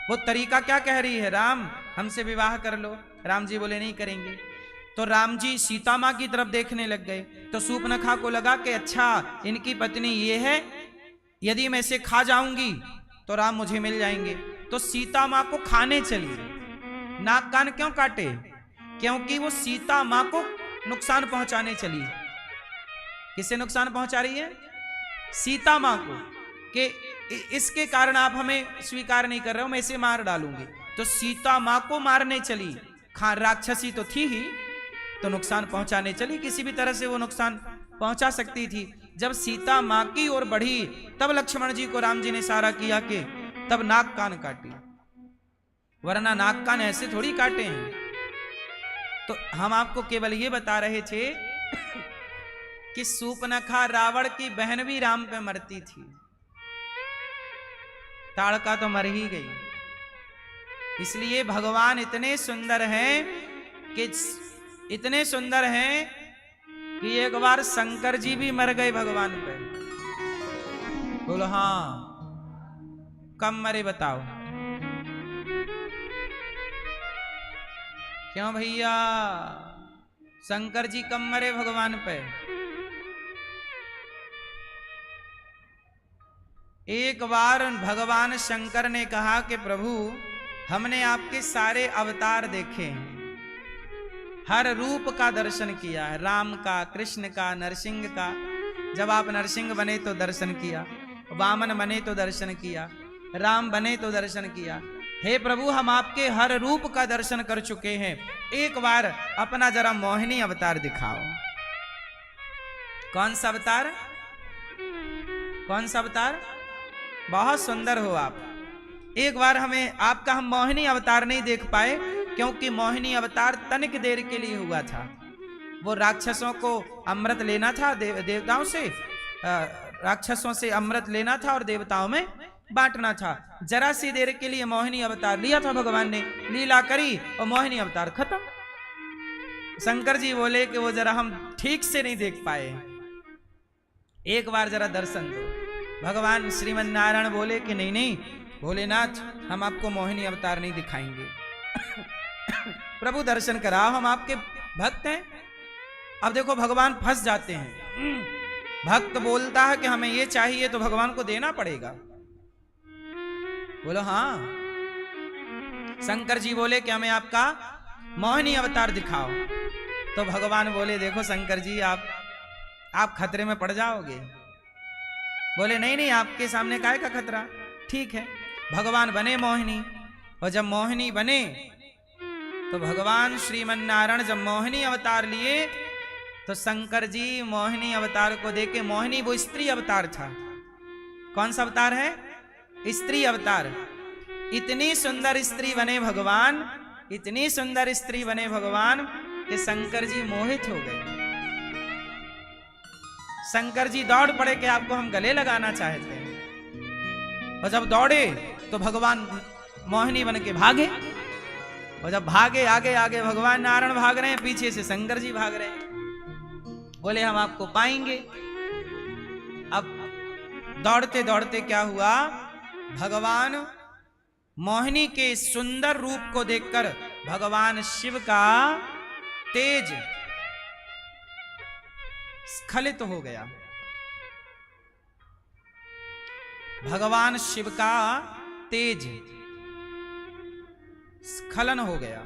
वो तरीका क्या कह रही है? राम हमसे विवाह कर लो। राम जी बोले नहीं करेंगे। तो राम जी सीता माँ की तरफ देखने लग गए। तो सूपनखा को लगा कि अच्छा इनकी पत्नी ये है, यदि मैं इसे खा जाऊंगी तो राम मुझे मिल जाएंगे। तो सीता माँ को खाने चली। नाक कान क्यों काटे? क्योंकि वो सीता माँ को नुकसान पहुंचाने चली। किसे नुकसान पहुंचा रही है? सीता माँ को, कि इसके कारण आप हमें स्वीकार नहीं कर रहे हो, मैं इसे मार डालूंगी। तो सीता माँ को मारने चली। राक्षसी तो थी ही, तो नुकसान पहुंचाने चली। किसी भी तरह से वो नुकसान पहुंचा सकती थी। जब सीता माँ की ओर बढ़ी, तब लक्ष्मण जी को राम जी ने इशारा किया कि तब नाक कान काटी, वरना नाक कान ऐसे थोड़ी काटे हैं। तो हम आपको केवल ये बता रहे थे कि सूपनखा रावण की बहन भी राम पे मरती थी। ताड़का तो मर ही गई। इसलिए भगवान इतने सुंदर हैं कि कि एक बार शंकर जी भी मर गए भगवान पे। बोलो हाँ, कब मरे बताओ? क्यों भैया, शंकर जी कब मरे भगवान पे? एक बार भगवान शंकर ने कहा कि प्रभु, हमने आपके सारे अवतार देखे हैं, हर रूप का दर्शन किया है, राम का, कृष्ण का, नरसिंह का। जब आप नरसिंह बने तो दर्शन किया, वामन बने तो दर्शन किया, राम बने तो दर्शन किया। हे प्रभु, हम आपके हर रूप का दर्शन कर चुके हैं, एक बार अपना जरा मोहिनी अवतार दिखाओ। कौन सा अवतार? कौन सा अवतार? बहुत सुंदर हो आप, एक बार हमें आपका हम मोहिनी अवतार नहीं देख पाए, क्योंकि मोहिनी अवतार तनिक देर के लिए हुआ था। वो राक्षसों को अमृत लेना था, देवताओं से राक्षसों से अमृत लेना था और देवताओं में बांटना था। जरा सी देर के लिए मोहिनी अवतार लिया था भगवान ने, लीला करी और मोहिनी अवतार खत्म। शंकर जी बोले कि वो जरा हम ठीक से नहीं देख पाए, एक बार जरा दर्शन दो। भगवान श्रीमन नारायण बोले कि नहीं नहीं भोलेनाथ, हम आपको मोहिनी अवतार नहीं दिखाएंगे। प्रभु दर्शन कराओ, हम आपके भक्त हैं। अब देखो भगवान फंस जाते हैं। भक्त बोलता है कि हमें ये चाहिए तो भगवान को देना पड़ेगा। बोलो हाँ। शंकर जी बोले कि हमें आपका मोहिनी अवतार दिखाओ। तो भगवान बोले देखो शंकर जी, आप खतरे में पड़ जाओगे। बोले नहीं नहीं, आपके सामने काहे का खतरा। ठीक है, भगवान बने मोहिनी, और जब मोहिनी बने तो भगवान श्रीमन नारायण जब मोहिनी अवतार लिए तो शंकर जी मोहिनी अवतार को देखे, मोहिनी वो स्त्री अवतार था। कौन सा अवतार है? स्त्री अवतार। इतनी सुंदर स्त्री बने भगवान, इतनी सुंदर स्त्री बने भगवान कि शंकर जी मोहित हो गए। शंकर जी दौड़ पड़े कि आपको हम गले लगाना चाहते हैं। और जब दौड़े तो भगवान मोहिनी बन के भागे, और जब भागे आगे आगे भगवान नारायण भाग रहे हैं, पीछे से शंकर जी भाग रहे हैं। बोले हम आपको पाएंगे। अब दौड़ते दौड़ते क्या हुआ, भगवान मोहिनी के सुंदर रूप को देखकर भगवान शिव का तेज स्खलित हो गया। भगवान शिव का तेज स्खलन हो गया।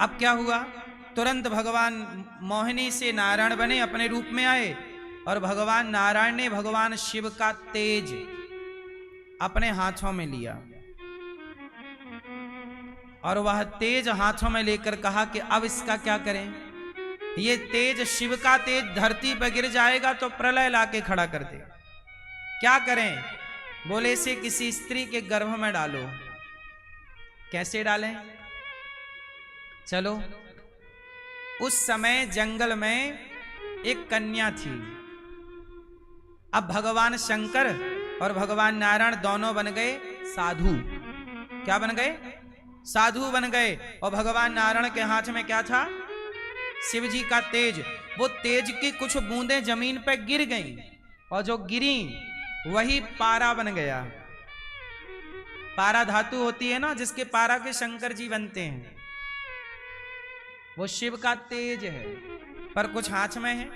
अब क्या हुआ, तुरंत भगवान मोहिनी से नारायण बने, अपने रूप में आए, और भगवान नारायण ने भगवान शिव का तेज अपने हाथों में लिया, और वह तेज हाथों में लेकर कहा कि अब इसका क्या करें। ये तेज, शिव का तेज धरती पर गिर जाएगा तो प्रलय लाके खड़ा कर दे। क्या करें? बोले इसे किसी स्त्री के गर्भ में डालो। कैसे डालें? चलो, उस समय जंगल में एक कन्या थी। अब भगवान शंकर और भगवान नारायण दोनों बन गए साधु। क्या बन गए? साधु बन गए। और भगवान नारायण के हाथ में क्या था? शिव जी का तेज। वो तेज की कुछ बूंदें जमीन पर गिर गईं, और जो गिरी वही पारा बन गया। पारा धातु होती है ना, जिसके पारा के शंकर जी बनते हैं, वो शिव का तेज है, पर कुछ हाथ में है।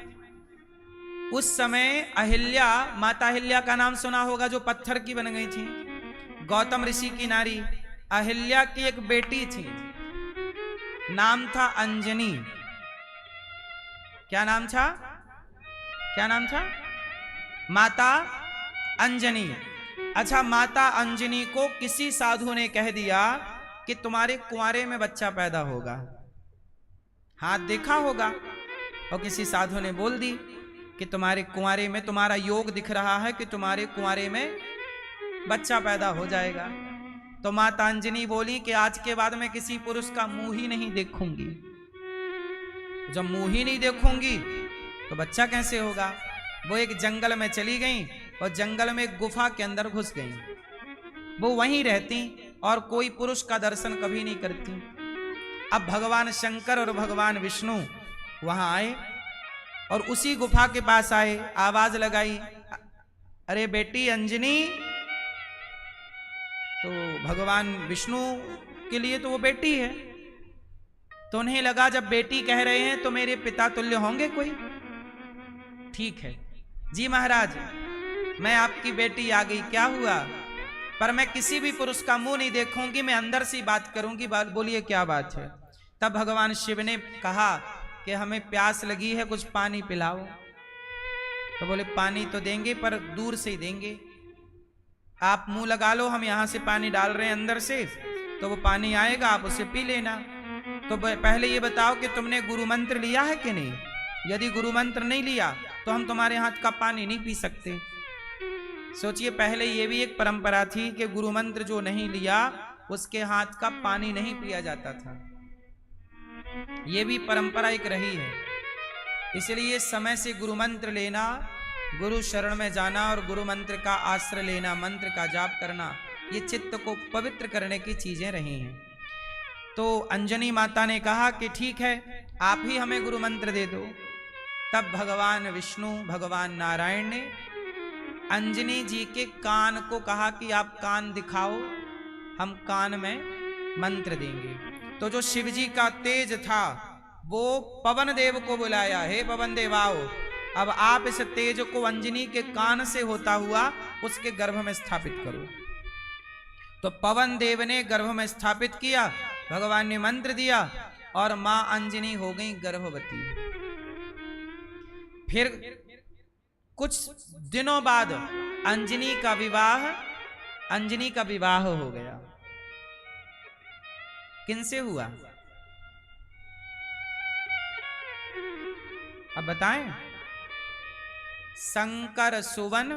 उस समय अहिल्या, माता अहिल्या का नाम सुना होगा, जो पत्थर की बन गई थी। गौतम ऋषि की नारी अहिल्या की एक बेटी थी, नाम था अंजनी। क्या नाम था? क्या नाम था? माता अंजनी। अच्छा, माता अंजनी को किसी साधु ने कह दिया कि तुम्हारे कुंवारे में बच्चा पैदा होगा। हाथ देखा होगा, और किसी साधु ने बोल दी कि तुम्हारे कुंवारे में, तुम्हारा योग दिख रहा है कि तुम्हारे कुंवारे में बच्चा पैदा हो जाएगा। तो माता अंजनी बोली कि आज के बाद मैं किसी पुरुष का मुंह ही नहीं देखूंगी। जब मुंह ही नहीं देखूंगी तो बच्चा कैसे होगा। वो एक जंगल में चली गई, और जंगल में एक गुफा के अंदर घुस गई। वो वहीं रहती और कोई पुरुष का दर्शन कभी नहीं करती। अब भगवान शंकर और भगवान विष्णु वहां आए, और उसी गुफा के पास आए, आवाज लगाई, अरे बेटी अंजनी। तो भगवान विष्णु के लिए तो वो बेटी है, तो उन्हें लगा जब बेटी कह रहे हैं तो मेरे पिता तुल्य होंगे कोई। ठीक है जी महाराज, मैं आपकी बेटी आ गई, क्या हुआ? पर मैं किसी भी पुरुष का मुंह नहीं देखूंगी, मैं अंदर से बात करूंगी। बोलिए क्या बात है? तब भगवान शिव ने कहा कि हमें प्यास लगी है, कुछ पानी पिलाओ। तो बोले पानी तो देंगे पर दूर से ही देंगे, आप मुंह लगा लो, हम यहां से पानी डाल रहे हैं अंदर से, तो वो पानी आएगा, आप उसे पी लेना। तो पहले ये बताओ कि तुमने गुरु मंत्र लिया है कि नहीं? यदि गुरु मंत्र नहीं लिया तो हम तुम्हारे हाथ का पानी नहीं पी सकते। सोचिए, पहले ये भी एक परंपरा थी कि गुरु मंत्र जो नहीं लिया उसके हाथ का पानी नहीं पिया जाता था। ये भी परंपरा एक रही है। इसलिए समय से गुरु मंत्र लेना, गुरु शरण में जाना और गुरु मंत्र का आश्रय लेना, मंत्र का जाप करना, ये चित्त को पवित्र करने की चीजें रही हैं। तो अंजनी माता ने कहा कि ठीक है, आप ही हमें गुरु मंत्र दे दो। तब भगवान विष्णु, भगवान नारायण ने अंजनी जी के कान को कहा कि आप कान दिखाओ, हम कान में मंत्र देंगे। तो जो शिव जी का तेज था वो पवन देव को बुलाया, हे पवन देव आओ, अब आप इस तेज को अंजनी के कान से होता हुआ उसके गर्भ में स्थापित करो। तो पवन देव ने गर्भ में स्थापित किया, भगवान ने मंत्र दिया और मां अंजनी हो गई गर्भवती। फिर कुछ दिनों बाद अंजनी का विवाह हो गया। किनसे हुआ? अब बताएं। शंकर सुवन,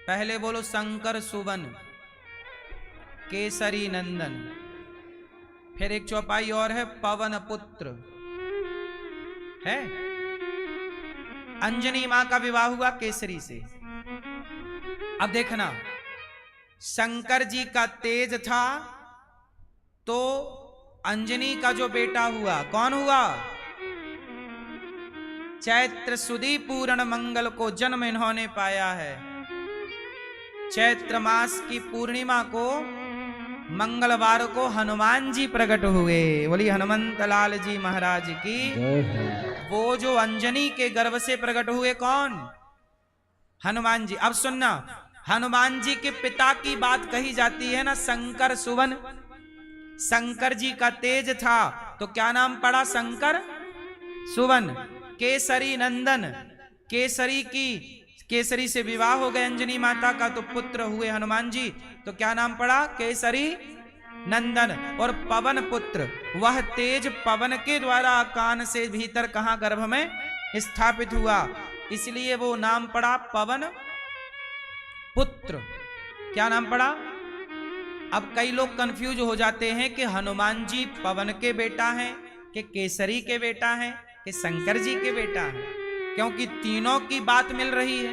पहले बोलो शंकर सुवन, केसरी नंदन। फिर एक चौपाई और है, पवन पुत्र है। अंजनी मां का विवाह हुआ केसरी से। अब देखना, शंकर जी का तेज था तो अंजनी का जो बेटा हुआ, कौन हुआ? चैत्र सुदी पूर्ण मंगल को जन्म इन्होंने पाया है। चैत्र मास की पूर्णिमा को मंगलवार को हनुमान जी प्रकट हुए। बोली हनुमंत लाल जी महाराज की। वो जो अंजनी के गर्भ से प्रकट हुए, कौन? हनुमान जी। अब सुनना, हनुमान जी के पिता की बात कही जाती है ना, शंकर सुवन। शंकर जी का तेज था तो क्या नाम पड़ा? शंकर सुवन। केसरी नंदन, केसरी से विवाह हो गए अंजनी माता का, तो पुत्र हुए हनुमान जी, तो क्या नाम पड़ा? केसरी नंदन। और पवन पुत्र, वह तेज पवन के द्वारा कान से भीतर कहां? गर्भ में स्थापित हुआ, इसलिए वो नाम पड़ा पवन पुत्र। क्या नाम पड़ा? अब कई लोग कंफ्यूज हो जाते हैं कि हनुमान जी पवन के बेटा हैं कि केसरी के बेटा हैं कि शंकर जी के बेटा हैं, क्योंकि तीनों की बात मिल रही है।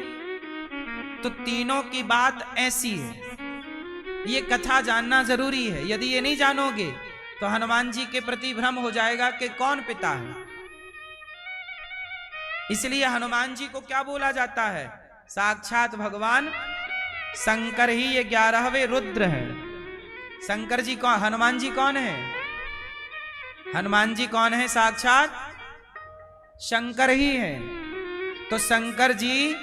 तो तीनों की बात ऐसी है, ये कथा जानना जरूरी है। यदि ये नहीं जानोगे तो हनुमान जी के प्रति भ्रम हो जाएगा कि कौन पिता है। इसलिए हनुमान जी को क्या बोला जाता है? साक्षात भगवान शंकर ही ये 11वें रुद्र हैं। शंकर जी कौन? हनुमान जी कौन है? हनुमान जी कौन है? साक्षात शंकर ही है। तो शंकर जी,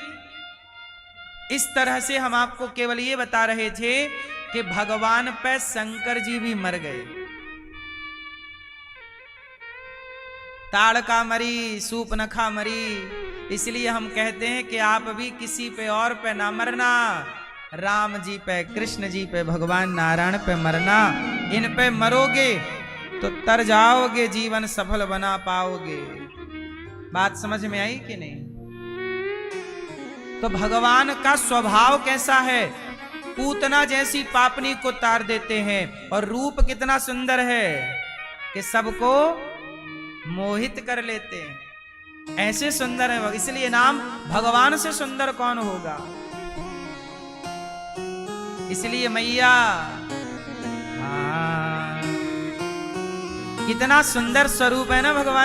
इस तरह से हम आपको केवल ये बता रहे थे कि भगवान पे शंकर जी भी मर गए। ताड़का मरी, सूपनखा मरी। इसलिए हम कहते हैं कि आप भी किसी पे और पे ना मरना, राम जी पे, कृष्ण जी पे, भगवान नारायण पे मरना। इन पे मरोगे तो तर जाओगे, जीवन सफल बना पाओगे। बात समझ में आई कि नहीं? तो भगवान का स्वभाव कैसा है? पूतना जैसी पापनी को तार देते हैं, और रूप कितना सुंदर है कि सबको मोहित कर लेते हैं। ऐसे सुंदर है, इसलिए नाम भगवान से सुंदर कौन होगा। इसलिए मैया, हाँ, कितना सुंदर स्वरूप है ना भगवान